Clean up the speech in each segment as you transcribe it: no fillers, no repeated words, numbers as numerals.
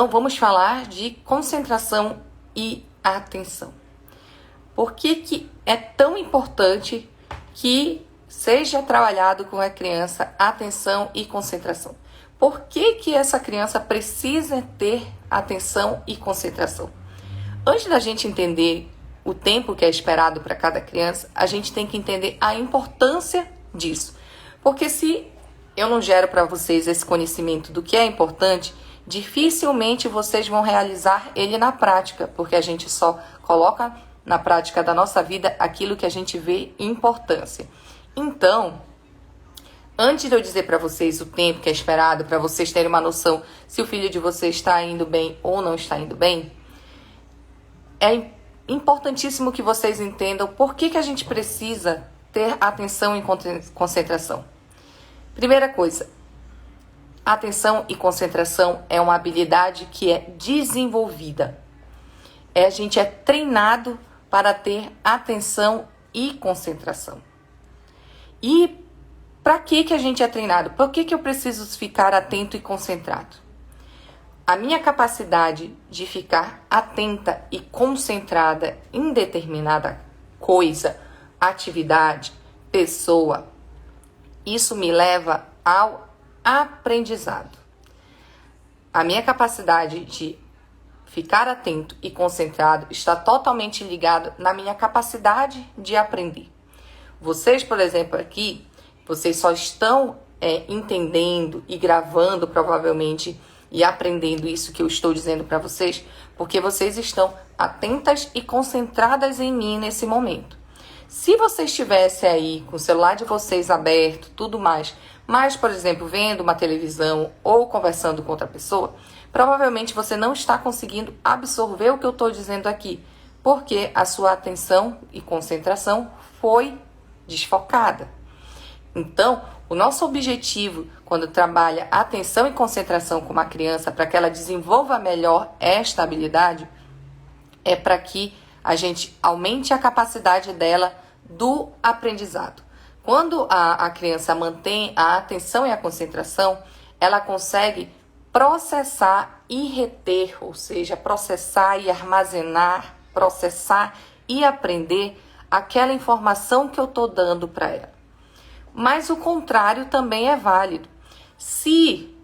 Então, vamos falar de concentração e atenção. Por que é tão importante que seja trabalhado com a criança atenção e concentração? Por que essa criança precisa ter atenção e concentração? Antes da gente entender o tempo que é esperado para cada criança, a gente tem que entender a importância disso. Porque se eu não gero para vocês esse conhecimento do que é importante, dificilmente vocês vão realizar ele na prática, porque a gente só coloca na prática da nossa vida aquilo que a gente vê importância. Então, antes de eu dizer para vocês o tempo que é esperado, para vocês terem uma noção se o filho de vocês está indo bem ou não está indo bem, é importantíssimo que vocês entendam por que a gente precisa ter atenção e concentração. Primeira coisa, atenção e concentração é uma habilidade que é desenvolvida. A gente é treinado para ter atenção e concentração. E para que a gente é treinado? Por que eu preciso ficar atento e concentrado? A minha capacidade de ficar atenta e concentrada em determinada coisa, atividade, pessoa, isso me leva ao aprendizado. A minha capacidade de ficar atento e concentrado está totalmente ligado na minha capacidade de aprender. Vocês, por exemplo, aqui, vocês só estão entendendo e gravando provavelmente e aprendendo isso que eu estou dizendo para vocês, porque vocês estão atentas e concentradas em mim nesse momento. Se você estivesse aí com o celular de vocês aberto, tudo mais, mas, por exemplo, vendo uma televisão ou conversando com outra pessoa, provavelmente você não está conseguindo absorver o que eu estou dizendo aqui, porque a sua atenção e concentração foi desfocada. Então, o nosso objetivo, quando trabalha atenção e concentração com uma criança, para que ela desenvolva melhor esta habilidade, é para que a gente aumente a capacidade dela do aprendizado. Quando a criança mantém a atenção e a concentração, ela consegue processar e reter, ou seja, processar e armazenar, processar e aprender aquela informação que eu estou dando para ela. Mas o contrário também é válido. Se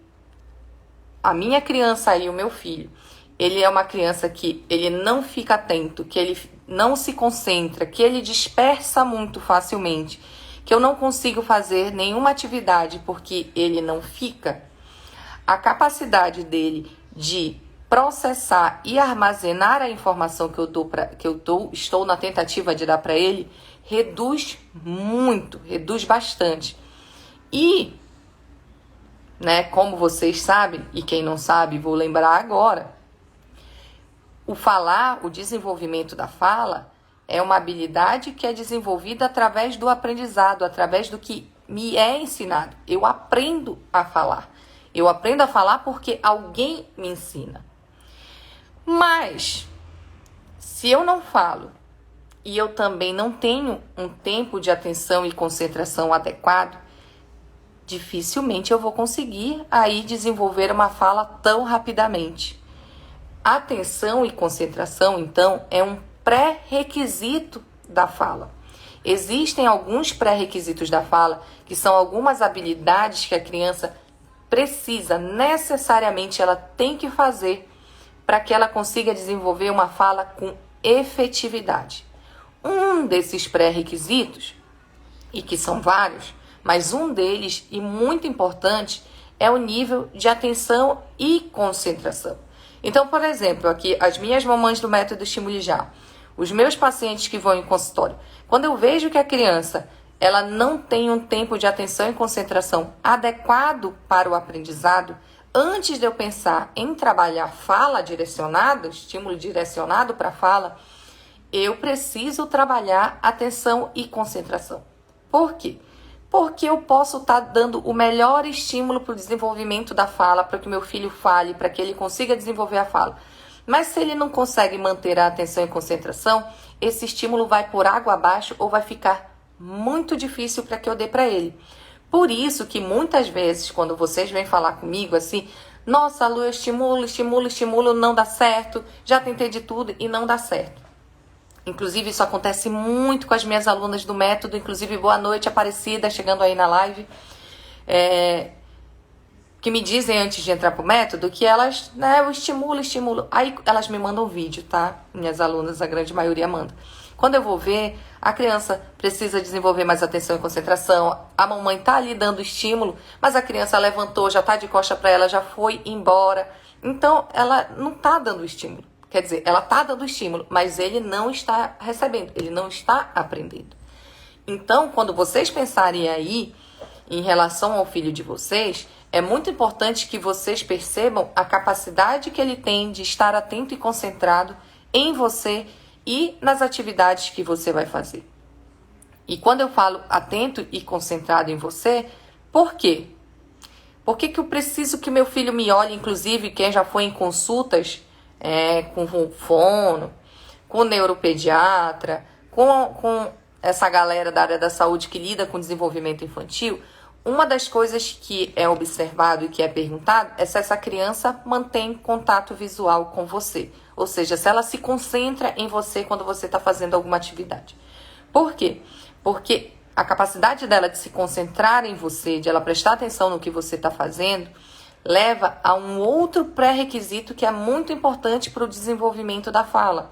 a minha criança e o meu filho, ele é uma criança que ele não fica atento, que ele não se concentra, que ele dispersa muito facilmente, que eu não consigo fazer nenhuma atividade porque ele não fica, a capacidade dele de processar e armazenar a informação que eu estou na tentativa de dar para ele, reduz muito, reduz bastante. E, como vocês sabem, e quem não sabe, vou lembrar agora, o desenvolvimento da fala é uma habilidade que é desenvolvida através do aprendizado, através do que me é ensinado. Eu aprendo a falar. Eu aprendo a falar porque alguém me ensina. Mas, se eu não falo e eu também não tenho um tempo de atenção e concentração adequado, dificilmente eu vou conseguir aí desenvolver uma fala tão rapidamente. Atenção e concentração, então, é um pré-requisito da fala. Existem alguns pré-requisitos da fala, que são algumas habilidades que a criança precisa, necessariamente ela tem que fazer para que ela consiga desenvolver uma fala com efetividade. Um desses pré-requisitos, e que são vários, mas um deles, e muito importante, é o nível de atenção e concentração. Então, por exemplo, aqui as minhas mamães do método Estimule Já, os meus pacientes que vão em consultório, quando eu vejo que a criança ela não tem um tempo de atenção e concentração adequado para o aprendizado, antes de eu pensar em trabalhar fala direcionada, estímulo direcionado para fala, eu preciso trabalhar atenção e concentração. Por quê? Porque eu posso estar dando o melhor estímulo para o desenvolvimento da fala, para que meu filho fale, para que ele consiga desenvolver a fala. Mas se ele não consegue manter a atenção e concentração, esse estímulo vai por água abaixo ou vai ficar muito difícil para que eu dê para ele. Por isso que muitas vezes, quando vocês vêm falar comigo assim, Nossa, Lu, eu estimulo, não dá certo. Já tentei de tudo e não dá certo. Inclusive, isso acontece muito com as minhas alunas do método. Inclusive, boa noite, Aparecida, chegando aí na live. Que me dizem antes de entrar pro método que elas, né, eu estimulo. Aí elas me mandam vídeo, tá? Minhas alunas, a grande maioria manda. Quando eu vou ver, a criança precisa desenvolver mais atenção e concentração. A mamãe tá ali dando estímulo, mas a criança levantou, já tá de costa para ela, já foi embora. Então, ela não tá dando estímulo. Quer dizer, ela tá dando estímulo, mas ele não está recebendo, ele não está aprendendo. Então, quando vocês pensarem aí em relação ao filho de vocês, é muito importante que vocês percebam a capacidade que ele tem de estar atento e concentrado em você e nas atividades que você vai fazer. E quando eu falo atento e concentrado em você, por quê? Por que eu preciso que meu filho me olhe, inclusive quem já foi em consultas com o fono, com o neuropediatra, com essa galera da área da saúde que lida com desenvolvimento infantil? Uma das coisas que é observado e que é perguntado é se essa criança mantém contato visual com você. Ou seja, se ela se concentra em você quando você está fazendo alguma atividade. Por quê? Porque a capacidade dela de se concentrar em você, de ela prestar atenção no que você está fazendo, leva a um outro pré-requisito que é muito importante para o desenvolvimento da fala,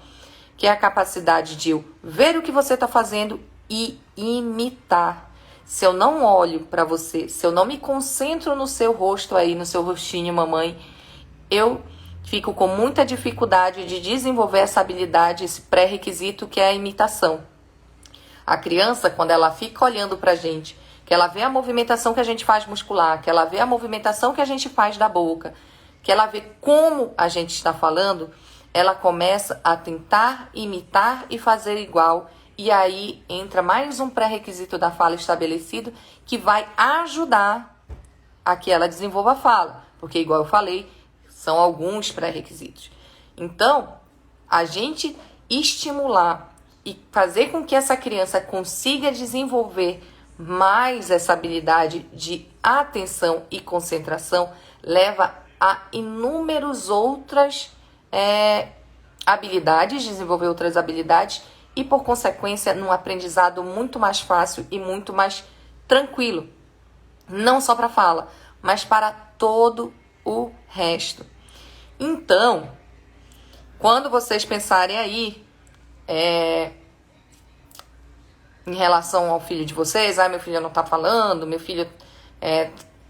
que é a capacidade de eu ver o que você está fazendo e imitar. Se eu não olho para você, se eu não me concentro no seu rosto aí, no seu rostinho, mamãe, eu fico com muita dificuldade de desenvolver essa habilidade, esse pré-requisito que é a imitação. A criança, quando ela fica olhando pra gente, que ela vê a movimentação que a gente faz muscular, que ela vê a movimentação que a gente faz da boca, que ela vê como a gente está falando, ela começa a tentar imitar e fazer igual. E aí entra mais um pré-requisito da fala estabelecido que vai ajudar a que ela desenvolva a fala. Porque, igual eu falei, são alguns pré-requisitos. Então, a gente estimular e fazer com que essa criança consiga desenvolver mais essa habilidade de atenção e concentração leva a inúmeras outras habilidades, desenvolver outras habilidades e, por consequência, num aprendizado muito mais fácil e muito mais tranquilo. Não só para fala, mas para todo o resto. Então, quando vocês pensarem aí em relação ao filho de vocês, meu filho não tá falando, meu filho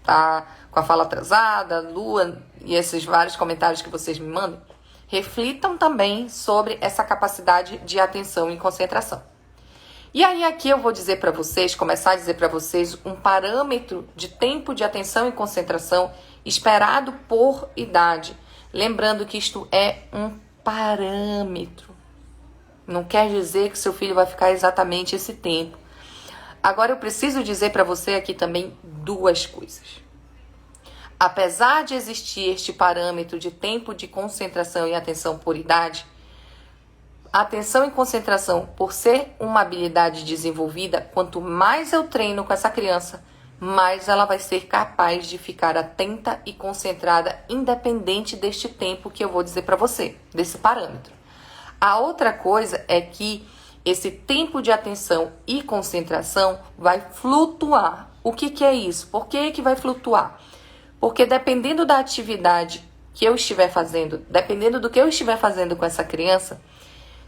tá com a fala atrasada, Lua, e esses vários comentários que vocês me mandam, reflitam também sobre essa capacidade de atenção e concentração. E aí aqui eu vou dizer para vocês, começar a dizer para vocês um parâmetro de tempo de atenção e concentração esperado por idade. Lembrando que isto é um parâmetro. Não quer dizer que seu filho vai ficar exatamente esse tempo. Agora eu preciso dizer para você aqui também duas coisas. Apesar de existir este parâmetro de tempo de concentração e atenção por idade, atenção e concentração, por ser uma habilidade desenvolvida, quanto mais eu treino com essa criança, mais ela vai ser capaz de ficar atenta e concentrada, independente deste tempo que eu vou dizer para você, desse parâmetro. A outra coisa é que esse tempo de atenção e concentração vai flutuar. O que é isso? Por que vai flutuar? Porque dependendo da atividade que eu estiver fazendo, dependendo do que eu estiver fazendo com essa criança,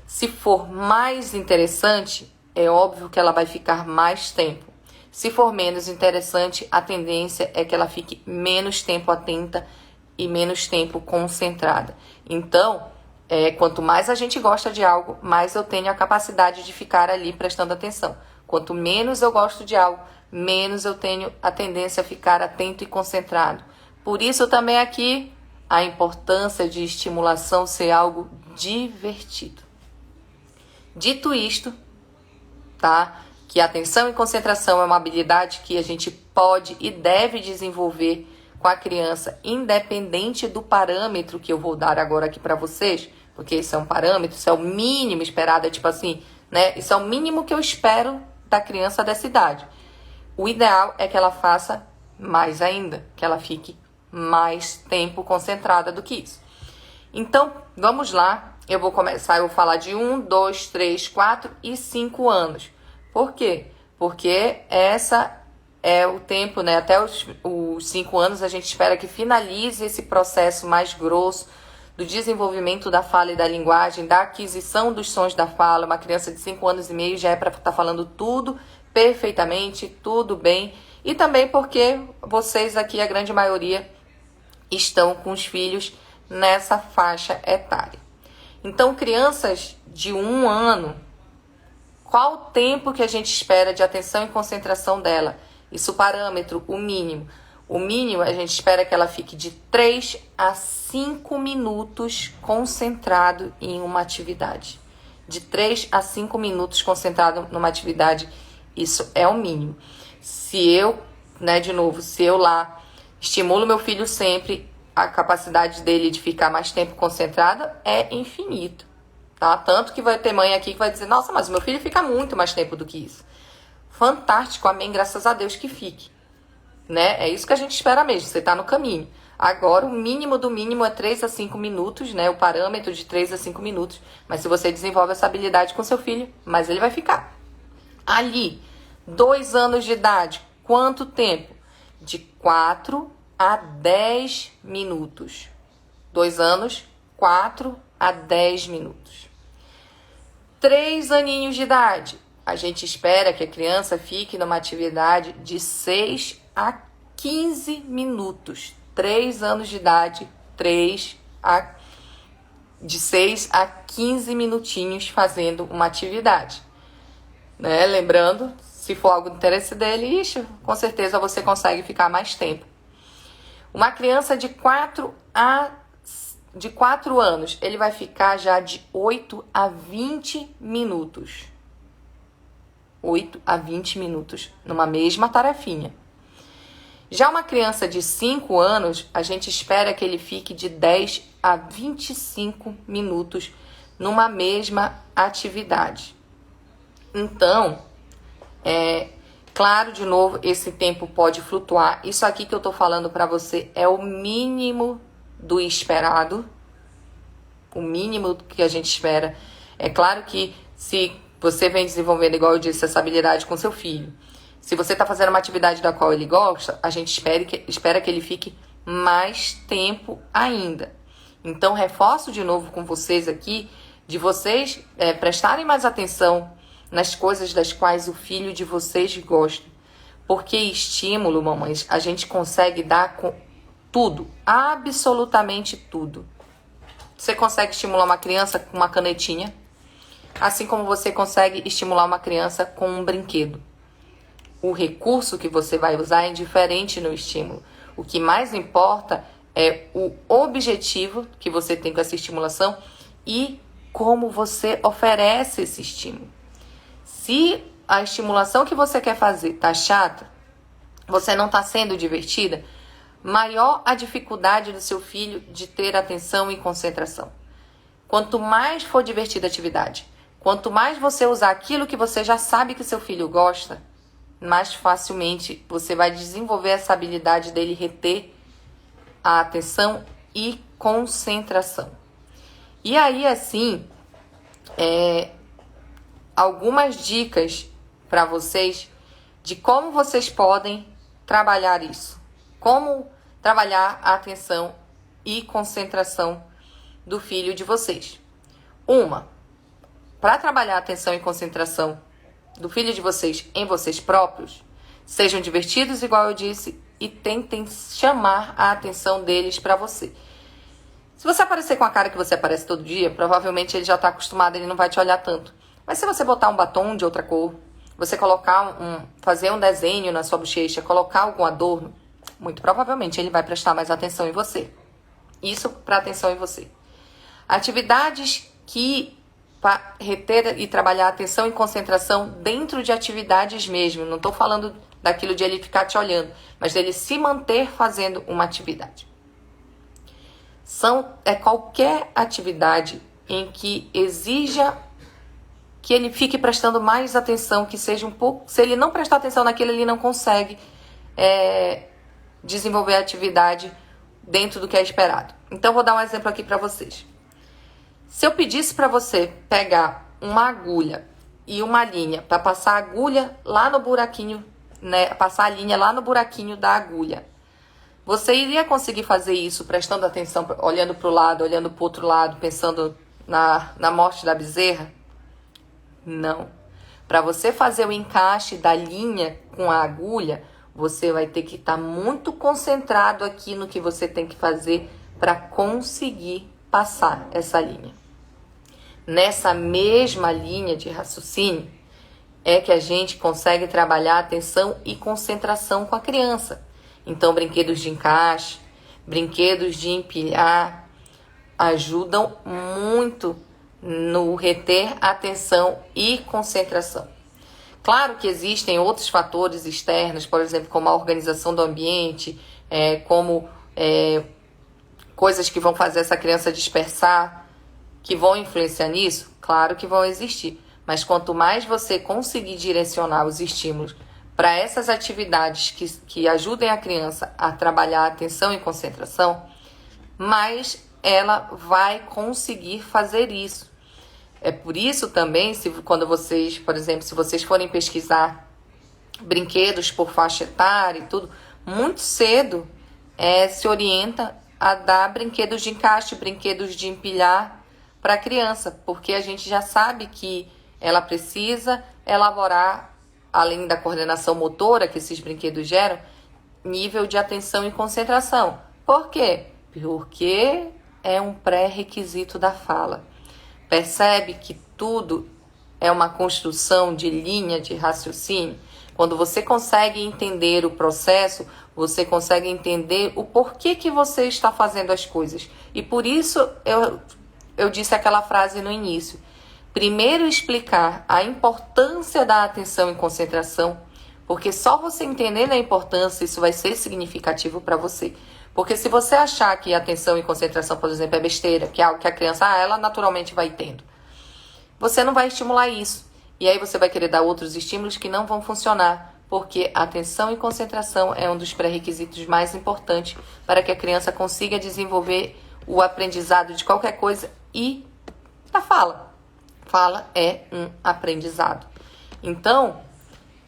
se for mais interessante, é óbvio que ela vai ficar mais tempo. Se for menos interessante, a tendência é que ela fique menos tempo atenta e menos tempo concentrada. Então, quanto mais a gente gosta de algo, mais eu tenho a capacidade de ficar ali prestando atenção. Quanto menos eu gosto de algo, menos eu tenho a tendência a ficar atento e concentrado. Por isso também aqui a importância de estimulação ser algo divertido. Dito isto, tá? Que atenção e concentração é uma habilidade que a gente pode e deve desenvolver com a criança, independente do parâmetro que eu vou dar agora aqui para vocês, porque isso é um parâmetro, isso é o mínimo esperado, é tipo assim, né? Isso é o mínimo que eu espero da criança dessa idade. O ideal é que ela faça mais ainda, que ela fique mais tempo concentrada do que isso. Então, vamos lá. Eu vou falar de 1, 2, 3, 4 e 5 anos. Por quê? Porque essa é o tempo, né? Até os 5 anos a gente espera que finalize esse processo mais grosso do desenvolvimento da fala e da linguagem, da aquisição dos sons da fala. Uma criança de 5 anos e meio já é para estar falando tudo perfeitamente, tudo bem. E também porque vocês aqui, a grande maioria, estão com os filhos nessa faixa etária. Então, crianças de 1 ano, qual o tempo que a gente espera de atenção e concentração dela? Isso, o parâmetro, o mínimo. O mínimo, a gente espera que ela fique de 3 a 5 minutos concentrado em uma atividade. De 3 a 5 minutos concentrado numa atividade, isso é o mínimo. Se eu, se eu lá estimulo meu filho sempre, a capacidade dele de ficar mais tempo concentrado é infinito, tá? Tanto que vai ter mãe aqui que vai dizer, nossa, mas meu filho fica muito mais tempo do que isso. Fantástico, amém, graças a Deus que fique, né? É isso que a gente espera mesmo, você tá no caminho. Agora, o mínimo do mínimo é 3 a 5 minutos, né? O parâmetro de 3 a 5 minutos. Mas se você desenvolve essa habilidade com seu filho, mais ele vai ficar. Ali, 2 anos de idade, quanto tempo? De 4 a 10 minutos. 2 anos, 4 a 10 minutos. 3 aninhos de idade. A gente espera que a criança fique numa atividade de 6 a 15 minutos. 3 anos de idade, de 6 a 15 minutinhos fazendo uma atividade. Né? Lembrando, se for algo do interesse dele, com certeza você consegue ficar mais tempo. Uma criança de 4 anos, ele vai ficar já de 8 a 20 minutos. 8 a 20 minutos numa mesma tarefinha. Já uma criança de 5 anos, a gente espera que ele fique de 10 a 25 minutos numa mesma atividade. Então, claro, de novo, esse tempo pode flutuar. Isso aqui que eu tô falando para você é o mínimo do esperado. O mínimo que a gente espera. É claro que se você vem desenvolvendo, igual eu disse, essa habilidade com seu filho, se você está fazendo uma atividade da qual ele gosta, a gente espera que ele fique mais tempo ainda. Então, reforço de novo com vocês aqui, de vocês prestarem mais atenção nas coisas das quais o filho de vocês gosta. Porque estímulo, mamães, a gente consegue dar com tudo, absolutamente tudo. Você consegue estimular uma criança com uma canetinha, assim como você consegue estimular uma criança com um brinquedo. O recurso que você vai usar é diferente no estímulo. O que mais importa é o objetivo que você tem com essa estimulação e como você oferece esse estímulo. Se a estimulação que você quer fazer tá chata, você não está sendo divertida, maior a dificuldade do seu filho de ter atenção e concentração. Quanto mais for divertida a atividade, quanto mais você usar aquilo que você já sabe que seu filho gosta, mais facilmente você vai desenvolver essa habilidade dele reter a atenção e concentração. E aí, assim, algumas dicas para vocês de como vocês podem trabalhar isso. Como trabalhar a atenção e concentração do filho de vocês. Para trabalhar a atenção e concentração do filho de vocês em vocês próprios, sejam divertidos, igual eu disse, e tentem chamar a atenção deles para você. Se você aparecer com a cara que você aparece todo dia, provavelmente ele já está acostumado, ele não vai te olhar tanto. Mas se você botar um batom de outra cor, você fazer um desenho na sua bochecha, colocar algum adorno, muito provavelmente ele vai prestar mais atenção em você. Isso para atenção em você. Atividades que para reter e trabalhar a atenção e concentração dentro de atividades mesmo. Não estou falando daquilo de ele ficar te olhando, mas dele se manter fazendo uma atividade. Qualquer atividade em que exija que ele fique prestando mais atenção, que seja um pouco... Se ele não prestar atenção naquilo, ele não consegue desenvolver a atividade dentro do que é esperado. Então, vou dar um exemplo aqui para vocês. Se eu pedisse para você pegar uma agulha e uma linha para passar a agulha lá no buraquinho, né, passar a linha lá no buraquinho da agulha, você iria conseguir fazer isso prestando atenção, olhando para o lado, olhando para o outro lado, pensando na morte da bezerra? Não. Para você fazer o encaixe da linha com a agulha, você vai ter que estar muito concentrado aqui no que você tem que fazer para conseguir passar essa linha. Nessa mesma linha de raciocínio é que a gente consegue trabalhar atenção e concentração com a criança. Então, brinquedos de encaixe, brinquedos de empilhar ajudam muito no reter atenção e concentração. Claro que existem outros fatores externos, por exemplo, como a organização do ambiente, coisas que vão fazer essa criança dispersar, que vão influenciar nisso. Claro que vão existir, mas quanto mais você conseguir direcionar os estímulos para essas atividades que ajudem a criança a trabalhar a atenção e concentração, mais ela vai conseguir fazer isso. É por isso também, quando vocês, por exemplo, se vocês forem pesquisar brinquedos por faixa etária e tudo, muito cedo se orienta a dar brinquedos de encaixe, brinquedos de empilhar para a criança, porque a gente já sabe que ela precisa elaborar, além da coordenação motora que esses brinquedos geram, nível de atenção e concentração. Por quê? Porque é um pré-requisito da fala. Percebe que tudo é uma construção de linha de raciocínio? Quando você consegue entender o processo, você consegue entender o porquê que você está fazendo as coisas. E por isso eu disse aquela frase no início. Primeiro explicar a importância da atenção e concentração, porque só você entendendo a importância, isso vai ser significativo para você. Porque se você achar que atenção e concentração, por exemplo, é besteira, que é algo que a criança, ela naturalmente vai tendo, você não vai estimular isso. E aí você vai querer dar outros estímulos que não vão funcionar, porque atenção e concentração é um dos pré-requisitos mais importantes para que a criança consiga desenvolver o aprendizado de qualquer coisa e da fala. Fala é um aprendizado. Então,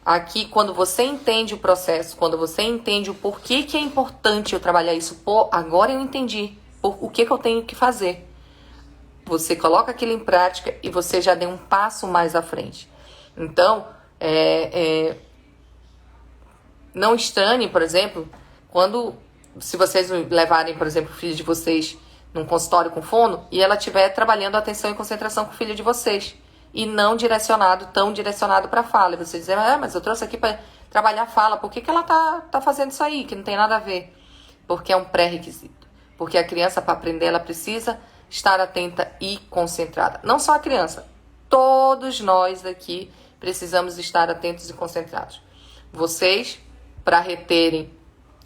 aqui, quando você entende o processo, quando você entende o porquê que é importante eu trabalhar isso, agora eu entendi o que eu tenho que fazer. Você coloca aquilo em prática e você já deu um passo mais à frente. Então, não estranhe, por exemplo, se vocês levarem, por exemplo, o filho de vocês num consultório com fono e ela estiver trabalhando atenção e concentração com o filho de vocês e não tão direcionado para a fala. E você dizer, mas eu trouxe aqui para trabalhar a fala, por que ela tá fazendo isso aí, que não tem nada a ver? Porque é um pré-requisito. Porque a criança, para aprender, ela precisa estar atenta e concentrada. Não só a criança, todos nós aqui precisamos estar atentos e concentrados. Vocês, para reterem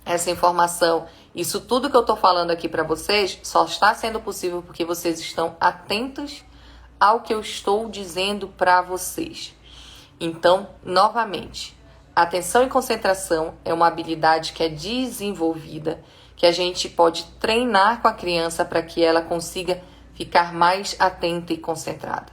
essa informação, isso tudo que eu estou falando aqui para vocês, só está sendo possível porque vocês estão atentos ao que eu estou dizendo para vocês. Então, novamente, atenção e concentração é uma habilidade que é desenvolvida, que a gente pode treinar com a criança para que ela consiga ficar mais atenta e concentrada.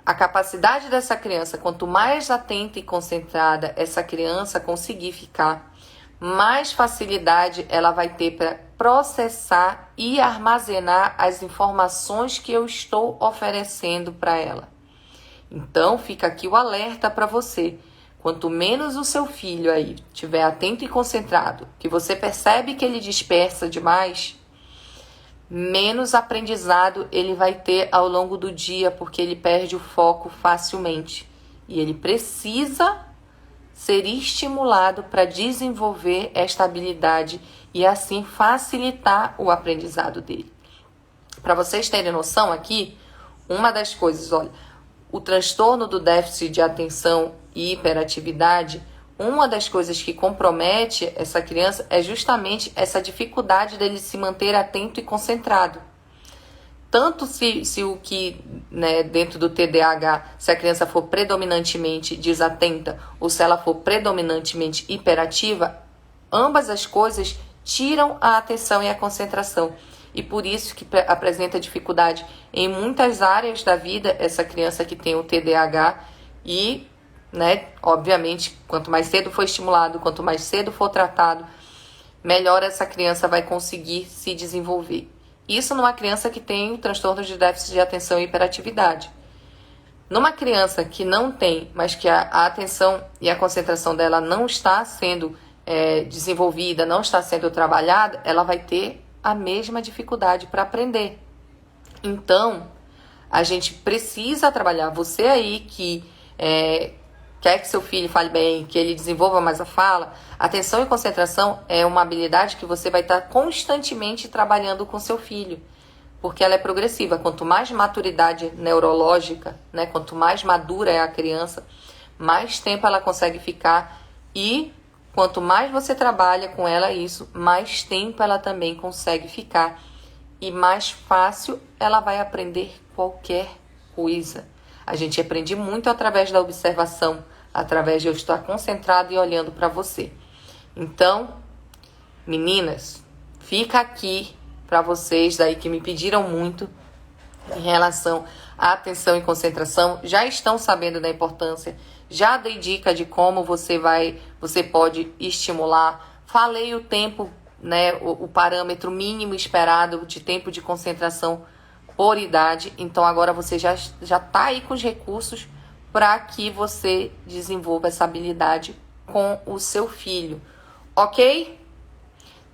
A capacidade dessa criança, quanto mais atenta e concentrada essa criança conseguir ficar, mais facilidade ela vai ter para processar e armazenar as informações que eu estou oferecendo para ela. Então, fica aqui o alerta para você. Quanto menos o seu filho aí estiver atento e concentrado, que você percebe que ele dispersa demais, menos aprendizado ele vai ter ao longo do dia, porque ele perde o foco facilmente. E ele precisa ser estimulado para desenvolver esta habilidade e assim facilitar o aprendizado dele. Para vocês terem noção aqui, uma das coisas, olha, o transtorno do déficit de atenção e hiperatividade, uma das coisas que compromete essa criança é justamente essa dificuldade dele se manter atento e concentrado. Tanto se o que, dentro do TDAH, se a criança for predominantemente desatenta ou se ela for predominantemente hiperativa, ambas as coisas tiram a atenção e a concentração. E por isso que apresenta dificuldade em muitas áreas da vida essa criança que tem o TDAH e, né, obviamente, quanto mais cedo for estimulado, quanto mais cedo for tratado, melhor essa criança vai conseguir se desenvolver. Isso numa criança que tem o transtorno de déficit de atenção e hiperatividade. Numa criança que não tem, mas que a atenção e a concentração dela não está sendo desenvolvida, não está sendo trabalhada, ela vai ter a mesma dificuldade para aprender. Então, a gente precisa trabalhar. Você aí que quer que seu filho fale bem, que ele desenvolva mais a fala, atenção e concentração é uma habilidade que você vai estar constantemente trabalhando com seu filho, porque ela é progressiva. Quanto mais maturidade neurológica, né, quanto mais madura é a criança, mais tempo ela consegue ficar, e quanto mais você trabalha com ela isso, mais tempo ela também consegue ficar e mais fácil ela vai aprender qualquer coisa. A gente aprende muito através da observação, através de eu estar concentrado e olhando para você. Então, meninas, fica aqui para vocês aí que me pediram muito em relação à atenção e concentração, já estão sabendo da importância, já dei dica de como você pode estimular, falei o tempo, né, o parâmetro mínimo esperado de tempo de concentração por idade. Então agora você já está aí com os recursos para que você desenvolva essa habilidade com o seu filho, ok?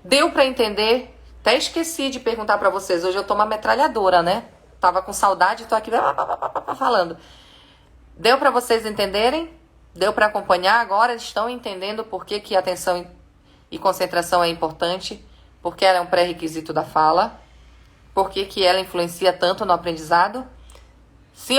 Deu para entender? Até esqueci de perguntar para vocês, hoje eu tô uma metralhadora, né? Tava com saudade, tô aqui falando. Deu para vocês entenderem? Deu para acompanhar? Agora estão entendendo por que atenção e concentração é importante? Porque ela é um pré-requisito da fala? Por que ela influencia tanto no aprendizado? Sim